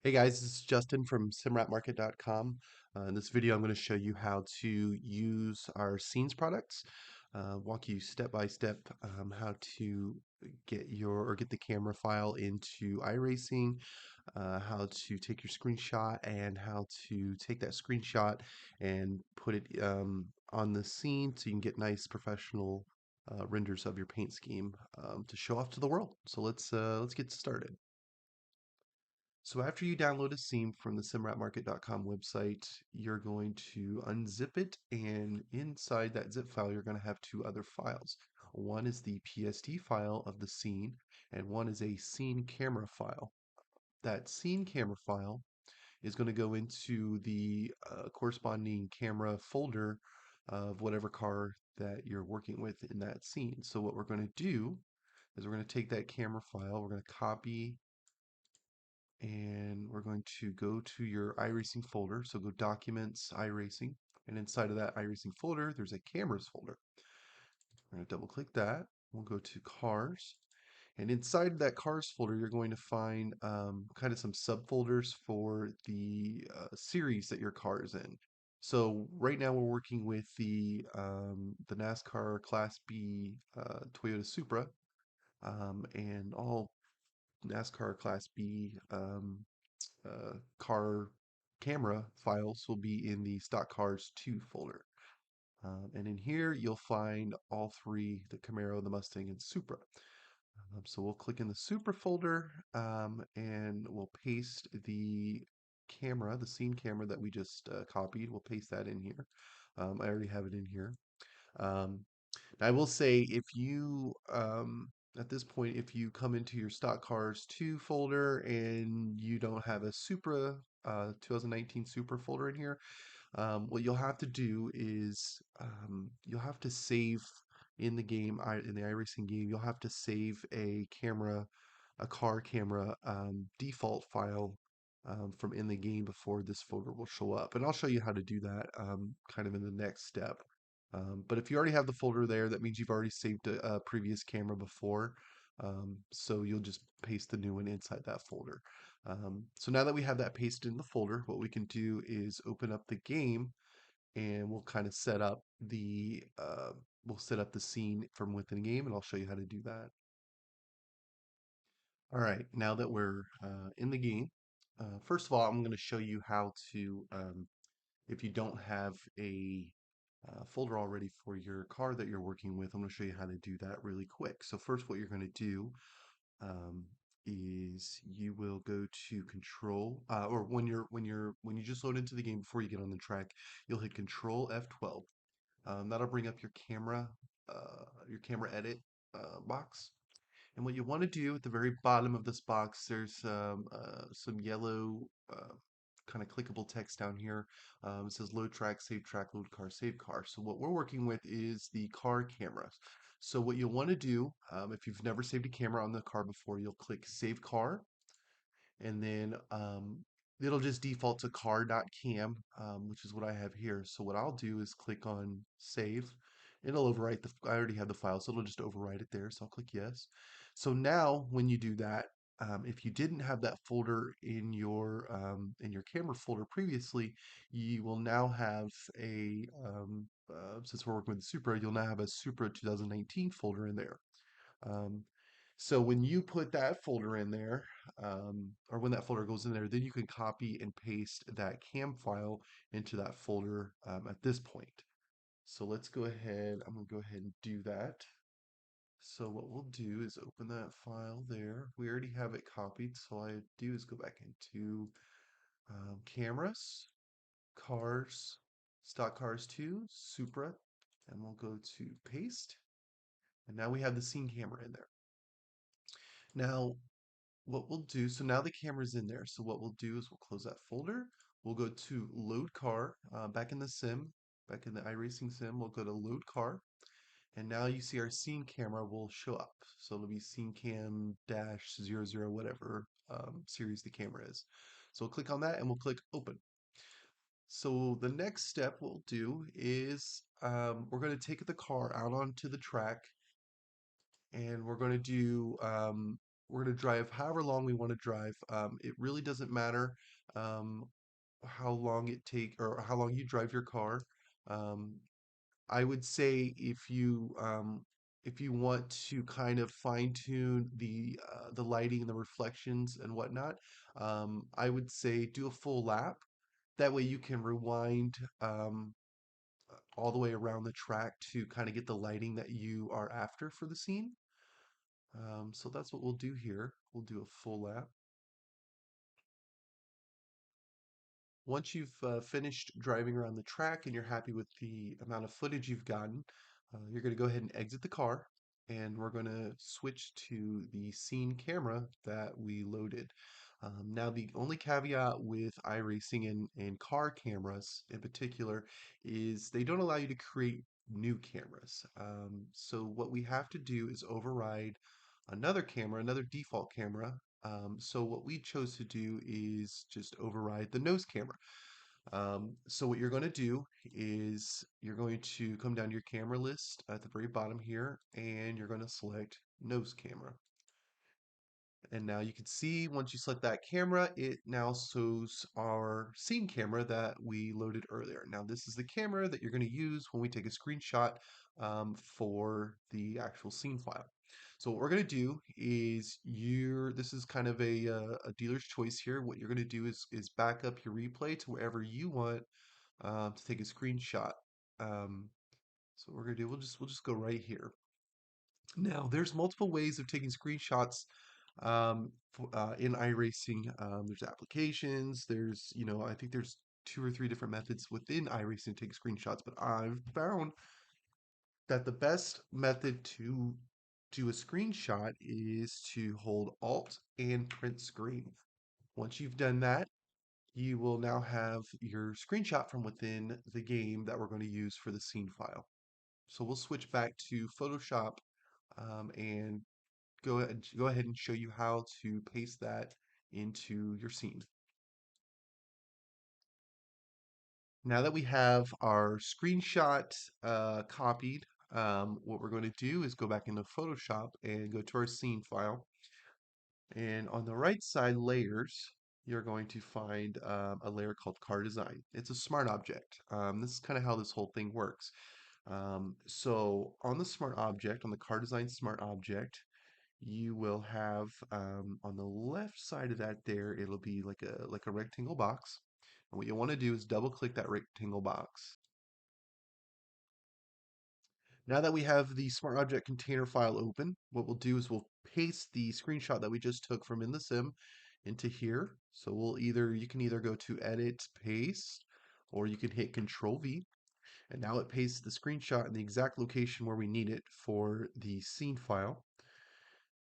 Hey guys, this is Justin from simrapmarket.com. In this video, I'm going to show you how to use our Scenes products, walk you step by step how to get the camera file into iRacing, how to take your screenshot, and how to take that screenshot and put it on the scene so you can get nice professional renders of your paint scheme to show off to the world. So let's get started. So after you download a scene from the simrapmarket.com website, you're going to unzip it, and inside that zip file, you're going to have two other files. One is the PSD file of the scene, and one is a scene camera file. That scene camera file is going to go into the corresponding camera folder of whatever car that you're working with in that scene. So what we're going to do is we're going to take that camera file, we're going to copy and we're going to go to your iRacing folder. So go Documents, iRacing, and inside of that iRacing folder, there's a Cameras folder. We're going to double click that. We'll go to Cars, and inside of that Cars folder, you're going to find kind of some subfolders for the series that your car is in. So right now we're working with the NASCAR Class B Toyota Supra, and all NASCAR Class B car camera files will be in the Stock Cars 2 folder. And in here, you'll find all three, the Camaro, the Mustang, and Supra. So we'll click in the Supra folder and we'll paste the camera, the scene camera that we just copied. We'll paste that in here. I already have it in here. Um, I will say if you at this point, if you come into your Stock Cars 2 folder and you don't have a Supra 2019 Supra folder in here, what you'll have to do is you'll have to save in the game, in the iRacing game, you'll have to save a car camera default file from in the game before this folder will show up. And I'll show you how to do that kind of in the next step. But if you already have the folder there, that means you've already saved a previous camera before. So you'll just paste the new one inside that folder. So now that we have that pasted in the folder, what we can do is open up the game and we'll kind of we'll set up the scene from within the game, and I'll show you how to do that. All right, now that we're in the game, first of all, I'm going to show you how to, if you don't have a folder already for your car that you're working with, I'm going to show you how to do that really quick. So first, what you're going to do um, is you will go to Control, or when you just load into the game before you get on the track, you'll hit Control F12. That'll bring up your camera edit box. And what you want to do at the very bottom of this box, there's some yellow kind of clickable text down here. It says load track, load car, save car. So what we're working with is the car cameras. So what you'll want to do, if you've never saved a camera on the car before, you'll click Save Car, and then it'll just default to car.cam, which is what I have here. So what I'll do is click on Save. It'll overwrite I already have the file, so it'll just overwrite it there. So I'll click Yes. So now when you do that, if you didn't have that folder in your camera folder previously, you will now have since we're working with the Supra, you'll now have a Supra 2019 folder in there. Um, so when you put that folder in there, or when that folder goes in there, then you can copy and paste that cam file into that folder at this point. So let's go ahead. I'm going to go ahead and do that. So what we'll do is open that file there. We already have it copied. So all I do is go back into Cameras, Cars, Stock Cars 2, Supra, and we'll go to Paste. And now we have the scene camera in there. Now, what we'll do, so now the camera's in there. So what we'll do is we'll close that folder. We'll go to load car, back in the sim, back in the iRacing sim, we'll go to load car. And now you see our scene camera will show up. So it'll be scene cam dash 00 whatever series the camera is. So we'll click on that and we'll click open. So the next step we'll do is we're going to take the car out onto the track, and we're going to do We're going to drive however long we want to drive. It really doesn't matter um, how long it take or how long you drive your car. Um, I would say if you want to kind of fine tune the lighting and the reflections and whatnot, I would say do a full lap. That way you can rewind all the way around the track to kind of get the lighting that you are after for the scene. So that's what we'll do here. We'll do a full lap. Once you've finished driving around the track and you're happy with the amount of footage you've gotten, you're going to go ahead and exit the car, and we're going to switch to the scene camera that we loaded. Now, the only caveat with iRacing and car cameras in particular is they don't allow you to create new cameras. So what we have to do is override another camera, another default camera. So what we chose to do is just override the nose camera. So what you're going to do is you're going to come down to your camera list at the very bottom here, and you're going to select nose camera. And now you can see once you select that camera, it now shows our scene camera that we loaded earlier. Now this is the camera that you're going to use when we take a screenshot for the actual scene file. So what we're going to do is this is kind of a dealer's choice here. What you're going to do is back up your replay to wherever you want to take a screenshot. So what we're going to do, we'll just go right here. Now, there's multiple ways of taking screenshots in iRacing. There's applications. I think there's two or three different methods within iRacing to take screenshots. But I've found that the best method to do a screenshot is to hold Alt and print screen. Once you've done that, you will now have your screenshot from within the game that we're going to use for the scene file. So we'll switch back to Photoshop and go ahead and show you how to paste that into your scene. Now that we have our screenshot copied, what we're going to do is go back into Photoshop and go to our scene file. And on the right side layers, you're going to find a layer called car design. It's a smart object. This is kind of how this whole thing works. So on the smart object, on the car design smart object, you will have on the left side of that there, it'll be like a rectangle box. And what you want to do is double click that rectangle box. Now that we have the smart object container file open, what we'll do is we'll paste the screenshot that we just took from in the sim into here. So you can either go to edit, paste, or you can hit Control V. And now it pastes the screenshot in the exact location where we need it for the scene file.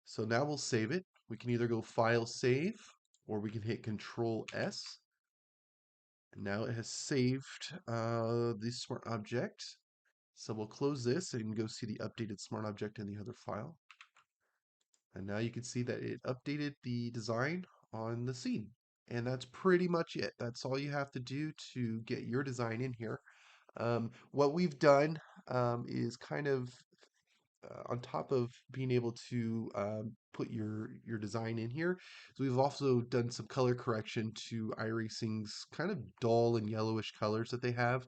So now we'll save it. We can either go File Save, or we can hit Control S. And now it has saved the smart object. So we'll close this and go see the updated smart object in the other file. And now you can see that it updated the design on the scene. And that's pretty much it. That's all you have to do to get your design in here. What we've done is kind of on top of being able to put your design in here, so we've also done some color correction to iRacing's kind of dull and yellowish colors that they have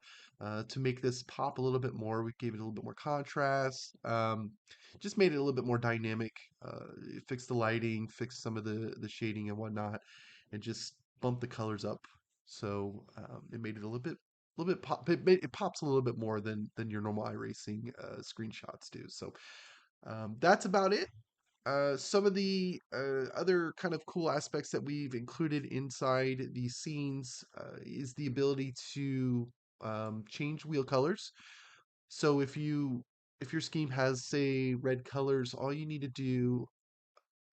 to make this pop a little bit more. We gave it a little bit more contrast, just made it a little bit more dynamic. Fixed the lighting, fixed some of the shading and whatnot, and just bumped the colors up. So it made it a little bit pop. It pops a little bit more than your normal iRacing screenshots do. So that's about it. Some of the other kind of cool aspects that we've included inside these scenes is the ability to change wheel colors. So if your scheme has say red colors, all you need to do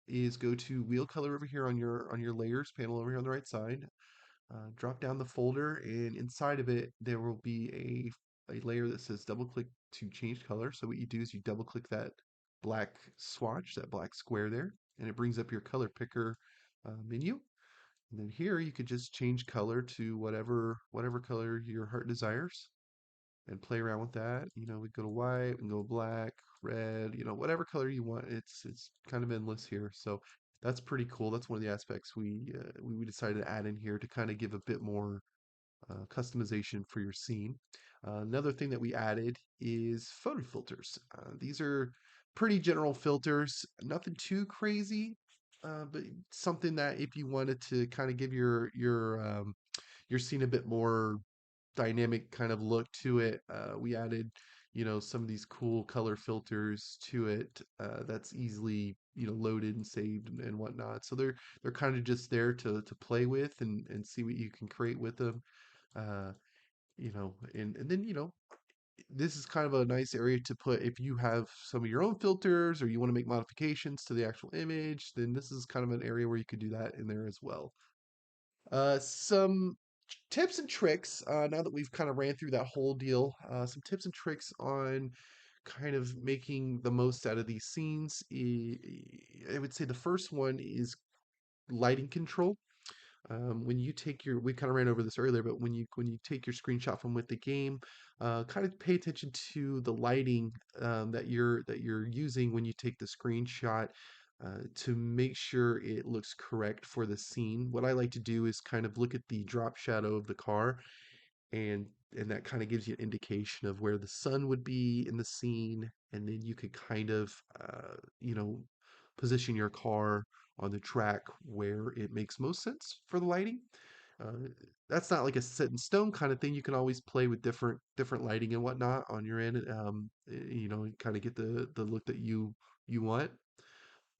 is go to wheel color over here on your layers panel over here on the right side. Drop down the folder, and inside of it there will be a layer that says double click to change color. So what you do is you double click that black swatch, that black square there, and it brings up your color picker menu. And then here you could just change color to whatever color your heart desires and play around with that. We go to white, we can go black, red, whatever color you want. It's kind of endless here. So that's pretty cool. That's one of the aspects we decided to add in here to kind of give a bit more customization for your scene. Another thing that we added is photo filters. These are pretty general filters, nothing too crazy, but something that if you wanted to kind of give your scene a bit more dynamic kind of look to it, we added some of these cool color filters to it that's easily loaded and saved and whatnot. So they're kind of just there to play with and see what you can create with them. Uh, and then this is kind of a nice area to put if you have some of your own filters or you want to make modifications to the actual image, then this is kind of an area where you could do that in there as well. Some tips and tricks, now that we've kind of ran through that whole deal, some tips and tricks on kind of making the most out of these scenes. I would say the first one is lighting control. When you take your, we kind of ran over this earlier, but when you take your screenshot from with the game, kind of pay attention to the lighting that you're using when you take the screenshot. To make sure it looks correct for the scene. What I like to do is kind of look at the drop shadow of the car, and that kind of gives you an indication of where the sun would be in the scene, and then you could kind of you know position your car on the track where it makes most sense for the lighting. uh, that's not like a set in stone kind of thing. You can always play with different lighting and whatnot on your end, kind of get the look that you want.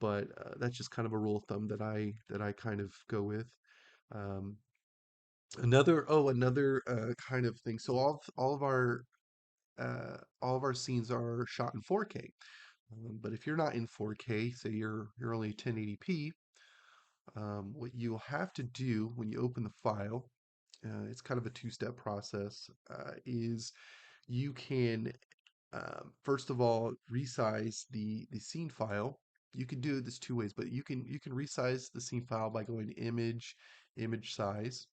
But that's just kind of a rule of thumb that I kind of go with. um, another kind of thing. So all of our scenes are shot in 4K. But if you're not in 4K, say you're only 1080p, what you'll have to do when you open the file, it's kind of a two-step process, is you can first of all resize the scene file. You can do this two ways, but you can resize the scene file by going to image size,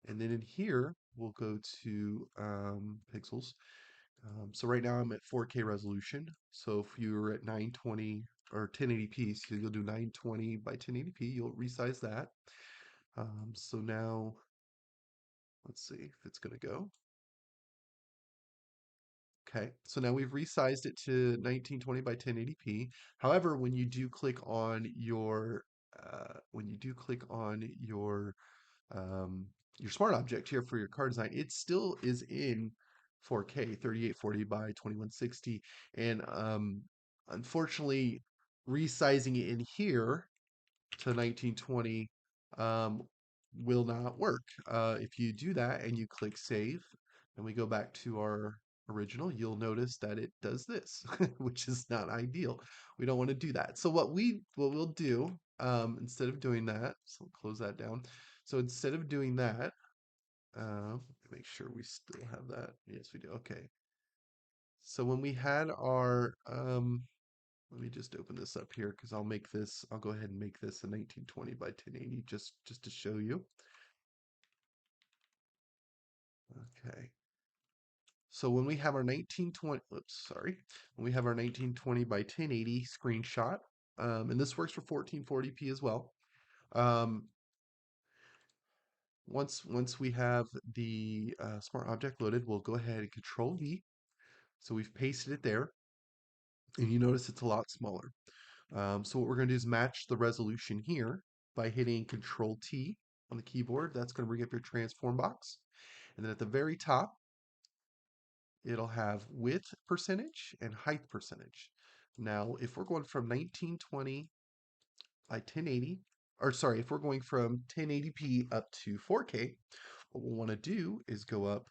and then in here we'll go to pixels. So right now I'm at 4K resolution. So if you're at 920 or 1080p, so you'll do 920 by 1080p, you'll resize that. So now let's see if it's going to go. Okay, so now we've resized it to 1920 by 1080p. However, when you do click on your smart object here for your car design, it still is in 4K, 3840 by 2160. And unfortunately, resizing it in here to 1920 um, will not work. If you do that and you click save and we go back to our original, you'll notice that it does this, which is not ideal. We don't want to do that. So what we'll do instead of doing that, so we'll close that down. So instead of doing that, make sure we still have that. Yes, we do. Okay. So when we had our let me just open this up here because I'll go ahead and make this a 1920 by 1080 just to show you. Okay. So when we have our 1920, oops, sorry. When we have our 1920 by 1080 screenshot, and this works for 1440p as well. Um, once we have the smart object loaded, we'll go ahead and Control V. So we've pasted it there, and you notice it's a lot smaller. So what we're going to do is match the resolution here by hitting Control T on the keyboard. That's going to bring up your transform box. And then at the very top, it'll have width percentage and height percentage. Now, if we're going from 1920 by 1080, or sorry, if we're going from 1080p up to 4K, what we'll want to do is go up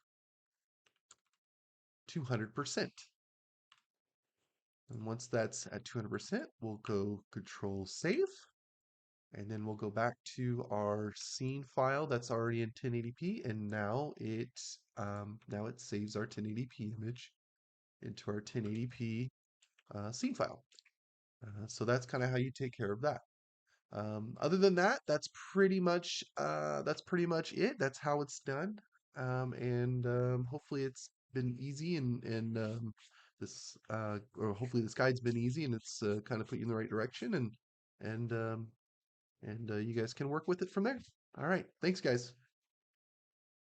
200%. And once that's at 200%, we'll go Control Save. And then we'll go back to our scene file that's already in 1080p, and now it saves our 1080p image into our 1080p scene file. So that's kind of how you take care of that. Other than that, that's pretty much it. That's how it's done. And hopefully it's been easy, and or hopefully this guide's been easy and it's kind of put you in the right direction. And and you guys can work with it from there. All right. Thanks, guys.